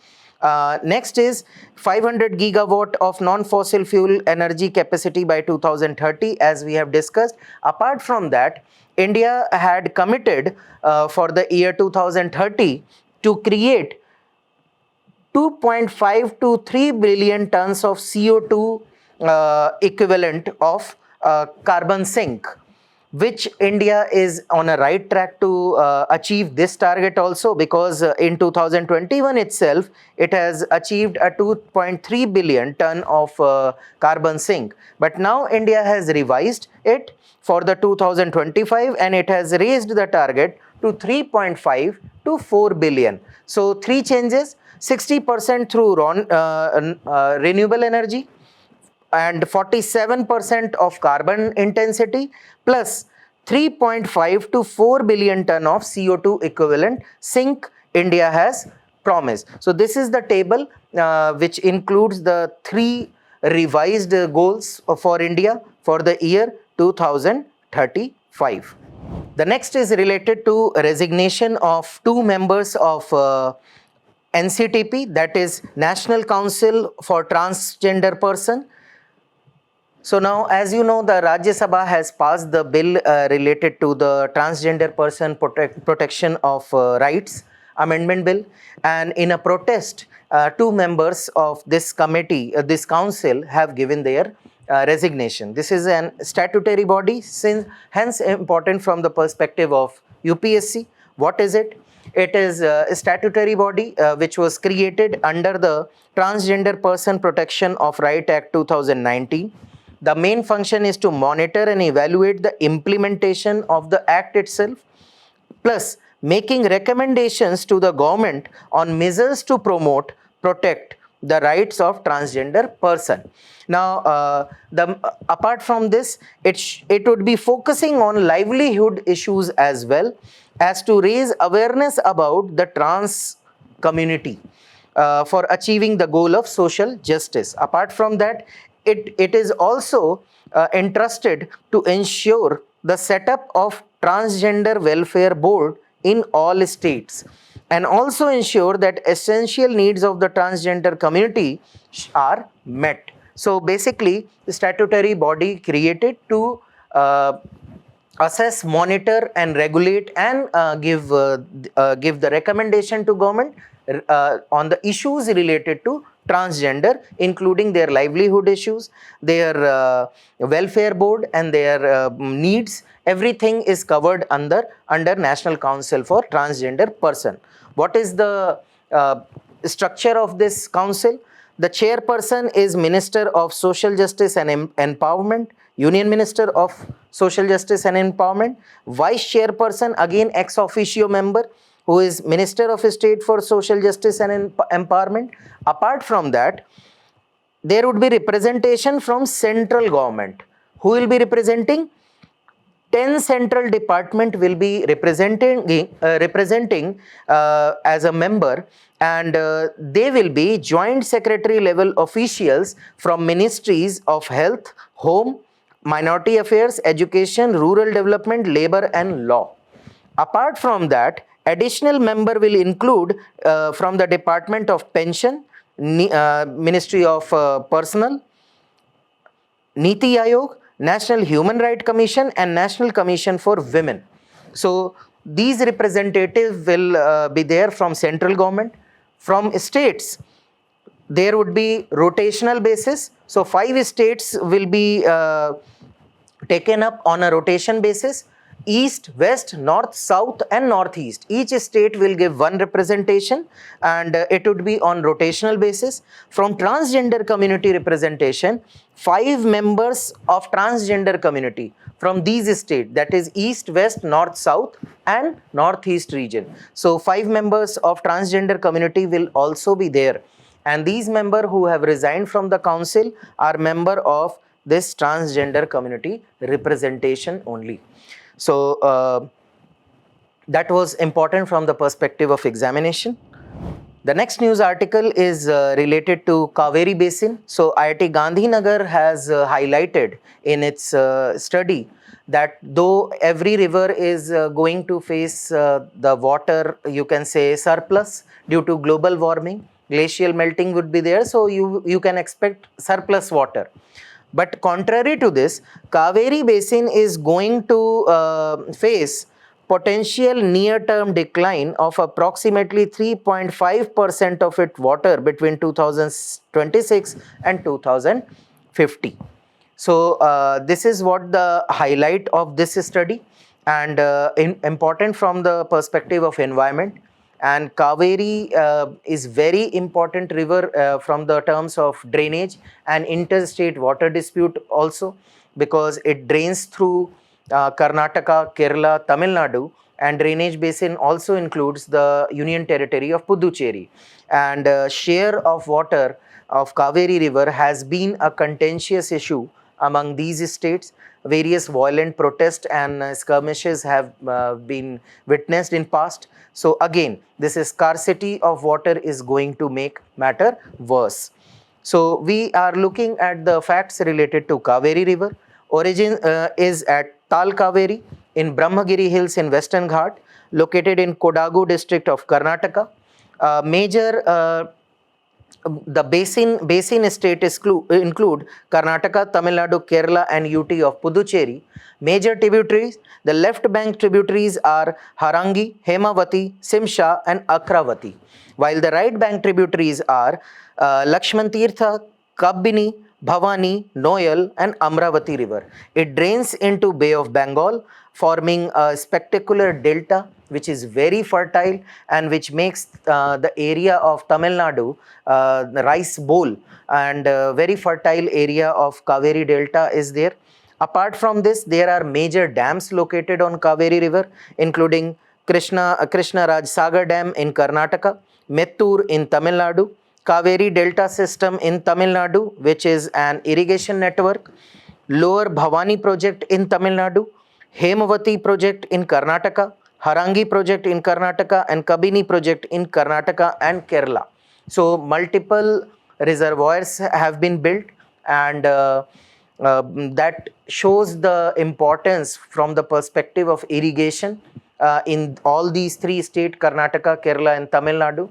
Next is 500 gigawatt of non-fossil fuel energy capacity by 2030, as we have discussed. Apart from that, India had committed for the year 2030 to create 2.5 to 3 billion tons of CO2 equivalent of carbon sink. which India is on a right track to achieve this target also, because in 2021 itself, it has achieved a 2.3 billion ton of carbon sink. But now India has revised it for the 2025 and it has raised the target to 3.5 to 4 billion. So three changes: 60% through renewable energy, and 47% of carbon intensity, plus 3.5 to 4 billion ton of CO2 equivalent sink India has promised. So this is the table which includes the three revised goals for India for the year 2035. The next is related to resignation of two members of NCTP, that is National Council for Transgender Person. So now, as you know, the Rajya Sabha has passed the bill related to the transgender person protection of rights amendment bill, and in a protest, two members of this committee, this council, have given their resignation. This is an statutory body, hence important from the perspective of UPSC. What is it? It is a statutory body which was created under the Transgender Person Protection of Right Act 2019. The main function is to monitor and evaluate the implementation of the act itself, plus making recommendations to the government on measures to promote, protect the rights of transgender person. Now, apart from this, it would be focusing on livelihood issues as well as to raise awareness about the trans community for achieving the goal of social justice. Apart from that, it is also entrusted to ensure the setup of transgender welfare board in all states, and also ensure that essential needs of the transgender community are met. So basically, the statutory body created to assess, monitor and regulate and give the recommendation to government on the issues related to transgender, including their livelihood issues, their welfare board and their needs. Everything is covered under National Council for Transgender Person. What is the structure of this council? The chairperson is Minister of Social Justice and Empowerment, Union Minister of Social Justice and Empowerment. Vice chairperson, again ex officio member, who is Minister of State for Social Justice and Empowerment. Apart from that, there would be representation from central government. Who will be representing? 10 central department will be representing as a member, and they will be joint secretary level officials from ministries of health, home, minority affairs, education, rural development, labor and law. Apart from that, additional member will include from the Department of Pension, Ministry of Personnel, Niti Aayog, National Human Rights Commission and National Commission for Women. So these representatives will be there from central government. From states, there would be rotational basis. So 5 states will be taken up on a rotation basis: East, West, North, South and Northeast. Each state will give one representation and it would be on rotational basis. From transgender community representation, 5 members of transgender community from these states, that is East, West, North, South and Northeast region. So 5 members of transgender community will also be there, and these members who have resigned from the council are member of this transgender community representation only. So that was important from the perspective of examination. The next news article is related to Cauvery Basin. So IIT Gandhinagar has highlighted in its study that though every river is going to face the water, you can say, surplus due to global warming, glacial melting would be there, so you can expect surplus water. But contrary to this, Cauvery Basin is going to face potential near-term decline of approximately 3.5% of its water between 2026 and 2050. So this is what the highlight of this study, and important from the perspective of environment. And Cauvery is very important river from the terms of drainage and interstate water dispute also, because it drains through Karnataka, Kerala, Tamil Nadu, and drainage basin also includes the Union Territory of Puducherry. And share of water of Cauvery river has been a contentious issue among these states. Various violent protests and skirmishes have been witnessed in past. So again, this scarcity of water is going to make matter worse. So we are looking at the facts related to Cauvery river. Origin is at Tal Cauvery in Brahmagiri Hills in Western Ghat, located in Kodagu district of Karnataka. Major the basin state include Karnataka, Tamil Nadu, Kerala and UT of Puducherry. Major tributaries, the left bank tributaries are Harangi, Hemavati, Simsha and Akravati, while the right bank tributaries are Lakshman Tirtha, Kabbini, Bhavani, Noyal and Amravati river. It drains into Bay of Bengal, forming a spectacular delta which is very fertile and which makes the area of Tamil Nadu the rice bowl, and very fertile area of Cauvery delta is there. Apart from this, there are major dams located on Cauvery river, including Krishna Raj Sagar Dam in Karnataka, Mettur in Tamil Nadu, Cauvery Delta system in Tamil Nadu, which is an irrigation network, Lower Bhavani project in Tamil Nadu, Hemavati project in Karnataka, Harangi project in Karnataka and Kabini project in Karnataka and Kerala. So multiple reservoirs have been built, and that shows the importance from the perspective of irrigation in all these three states, Karnataka, Kerala and Tamil Nadu.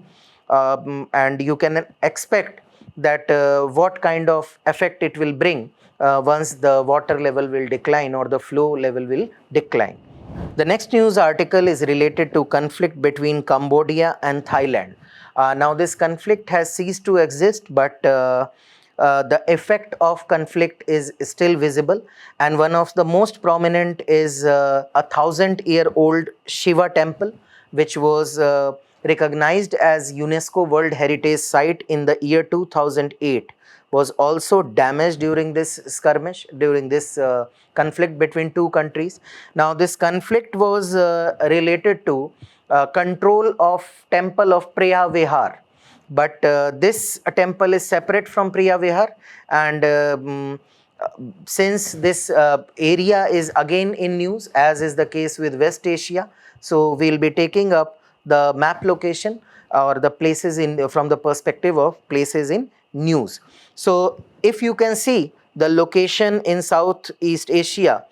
And you can expect that what kind of effect it will bring once the water level will decline or the flow level will decline. The next news article is related to conflict between Cambodia and Thailand. Now this conflict has ceased to exist, but the effect of conflict is still visible, and one of the most prominent is a 1,000-year-old Shiva temple, which was recognized as UNESCO World Heritage Site in the year 2008, was also damaged during this skirmish, during this conflict between two countries. Now this conflict was related to control of temple of Priya Vihar, but this temple is separate from Priya Vihar, and since this area is again in news, as is the case with West Asia, so we'll be taking up the map location or the places in from the perspective of places in news. So if you can see the location in Southeast Asia,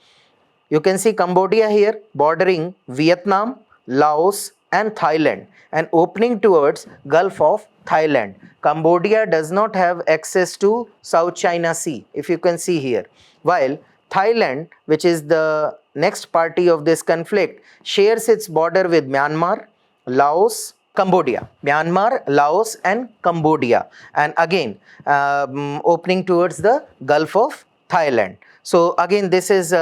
you can see Cambodia here bordering Vietnam, Laos and Thailand and opening towards Gulf of Thailand. Cambodia does not have access to South China Sea, if you can see here, while Thailand, which is the next party of this conflict, shares its border with Myanmar, Laos, Cambodia, Myanmar, Laos and Cambodia, and again opening towards the Gulf of Thailand. So again this is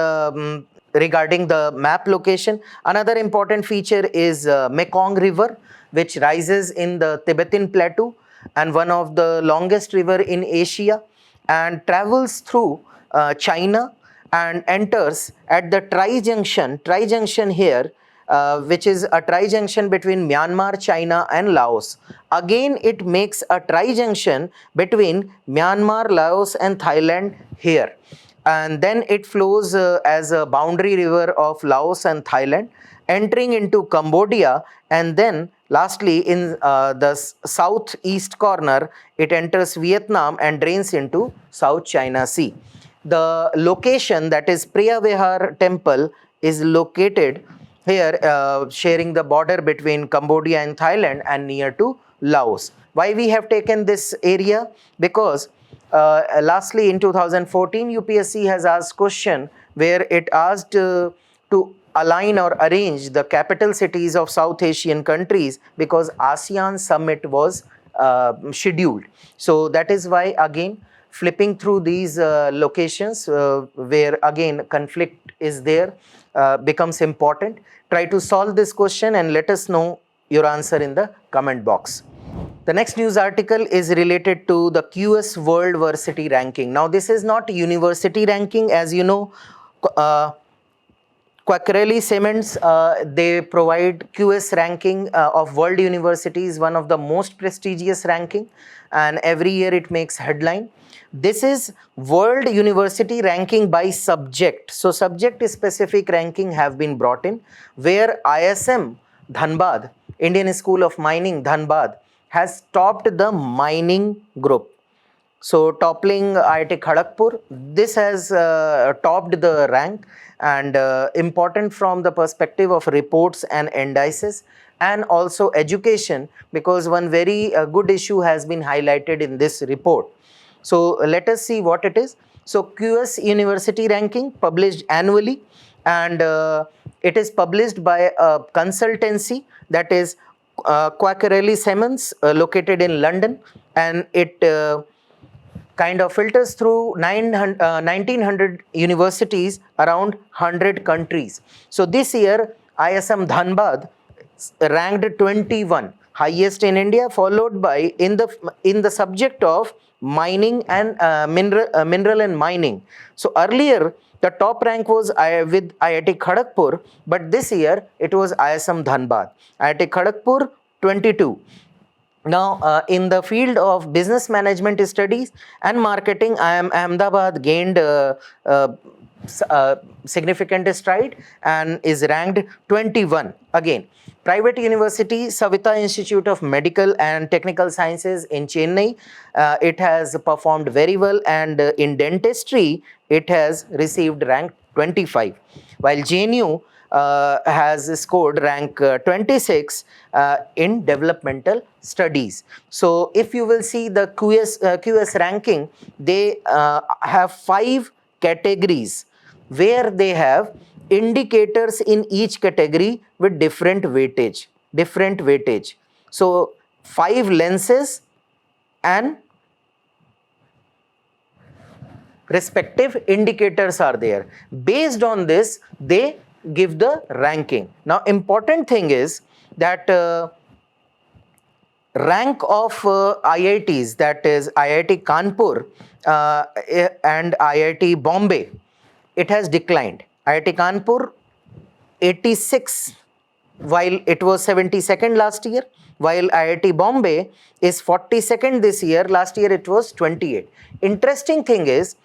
regarding the map location. Another important feature is Mekong River, which rises in the Tibetan Plateau and one of the longest river in Asia, and travels through China and enters at the tri-junction here, which is a tri-junction between Myanmar, China and Laos. Again it makes a tri-junction between Myanmar, Laos and Thailand here, and then it flows as a boundary river of Laos and Thailand, entering into Cambodia, and then lastly in the southeast corner it enters Vietnam and drains into South China Sea. The location, that is Priya Vihar temple, is located here sharing the border between Cambodia and Thailand and near to Laos. Why we have taken this area? Because lastly in 2014 UPSC has asked question where it asked to align or arrange the capital cities of South Asian countries, because ASEAN summit was scheduled. So that is why again flipping through these locations where again conflict is there becomes important. Try to solve this question and let us know your answer in the comment box. The next news article is related to the QS World Varsity Ranking. Now, this is not university ranking, as you know. Cauvery Cements, they provide QS ranking of world universities, one of the most prestigious ranking, and every year it makes headline. This is world university ranking by subject. So subject specific ranking have been brought in, where ISM Dhanbad, Indian School of Mining Dhanbad, has topped the mining group. So toppling IIT Kharagpur, this has topped the rank, and important from the perspective of reports and indices and also education, because one very good issue has been highlighted in this report. So let us see what it is. So QS University ranking published annually, and it is published by a consultancy, that is Cauvery Cements, located in London, and it kind of filters through 1900 universities around 100 countries. So this year ISM Dhanbad ranked 21, highest in India, followed by in the subject of mining and mineral and mining. So earlier the top rank was with IIT Kharagpur, but this year it was ISM Dhanbad. IIT Kharagpur 22. Now, in the field of business management studies and marketing, IIM Ahmedabad gained significant stride and is ranked 21 again. Private university, Savita Institute of Medical and Technical Sciences in Chennai, it has performed very well, and in dentistry, it has received rank 25, while JNU has scored rank 26 in developmental studies. So if you will see the QS ranking, they have 5 categories where they have indicators in each category with different weightage. So 5 lenses and respective indicators are there. Based on this, they give the ranking. Now, important thing is that rank of IITs, that is IIT Kanpur and IIT Bombay, it has declined. IIT Kanpur 86, while it was 72nd last year, while IIT Bombay is 42nd this year. Last year it was 28. Interesting thing is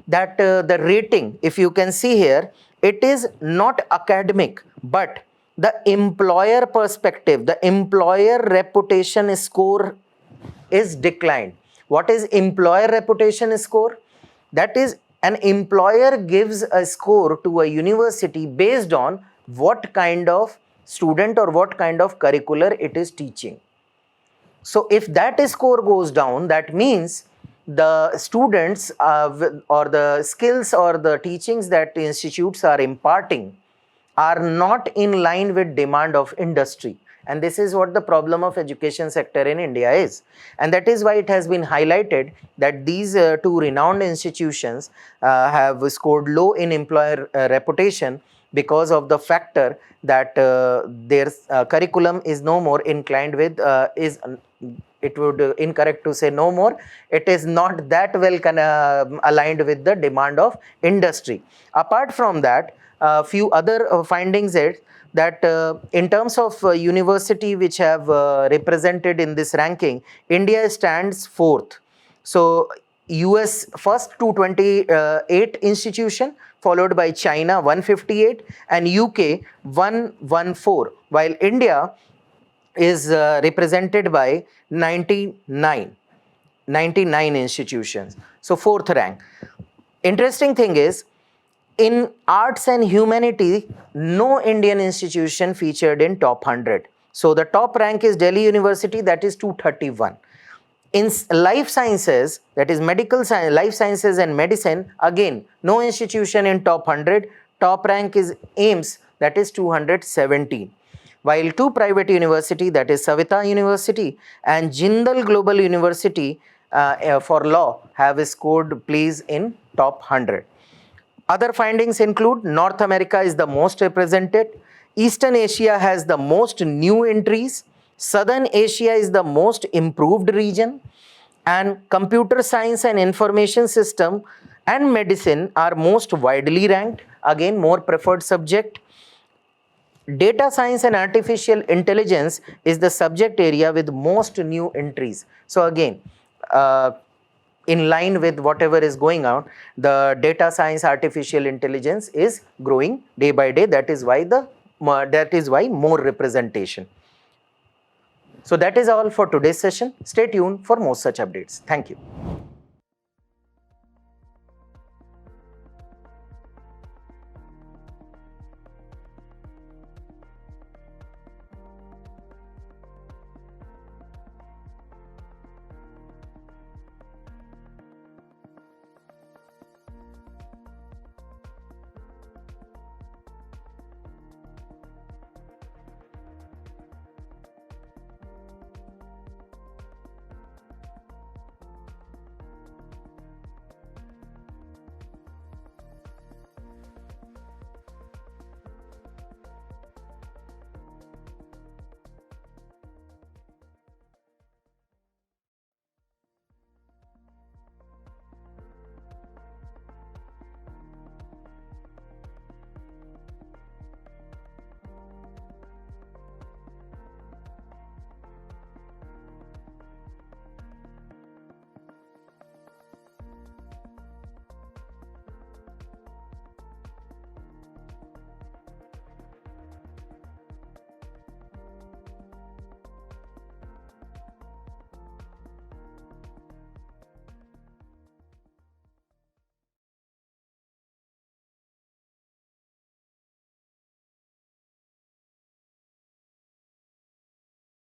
that the rating, if you can see here, it is not academic, but the employer perspective, the employer reputation score is declined. What is employer reputation score? That is, an employer gives a score to a university based on what kind of student or what kind of curricular it is teaching. So if that score goes down, that means the students or the skills or the teachings that institutes are imparting are not in line with demand of industry. And this is what the problem of education sector in India is. And that is why it has been highlighted that these 2 renowned institutions have scored low in employer reputation because of the factor that their curriculum is no more inclined with, it would incorrect to say no more, it is not that well aligned with the demand of industry. Apart from that, a few other findings is that in terms of university which have represented in this ranking, India stands 4th. So US first 228 institution, followed by China 158 and UK 114, while India is represented by 99 institutions. So 4th rank. Interesting thing is, in arts and humanity, no Indian institution featured in top 100. So the top rank is Delhi University, that is 231. In life sciences, that is medical science, life sciences and medicine, again no institution in top 100. Top rank is AIIMS, that is 217. While 2 private university, that is Savita University and Jindal Global University, for law have scored place in top 100. Other findings include North America is the most represented, Eastern Asia has the most new entries, Southern Asia is the most improved region, and computer science and information system and medicine are most widely ranked, again more preferred subject. Data science and artificial intelligence is the subject area with most new entries. So again, in line with whatever is going on, the data science artificial intelligence is growing day by day. That is why more representation. So that is all for today's session. Stay tuned for more such updates. Thank you.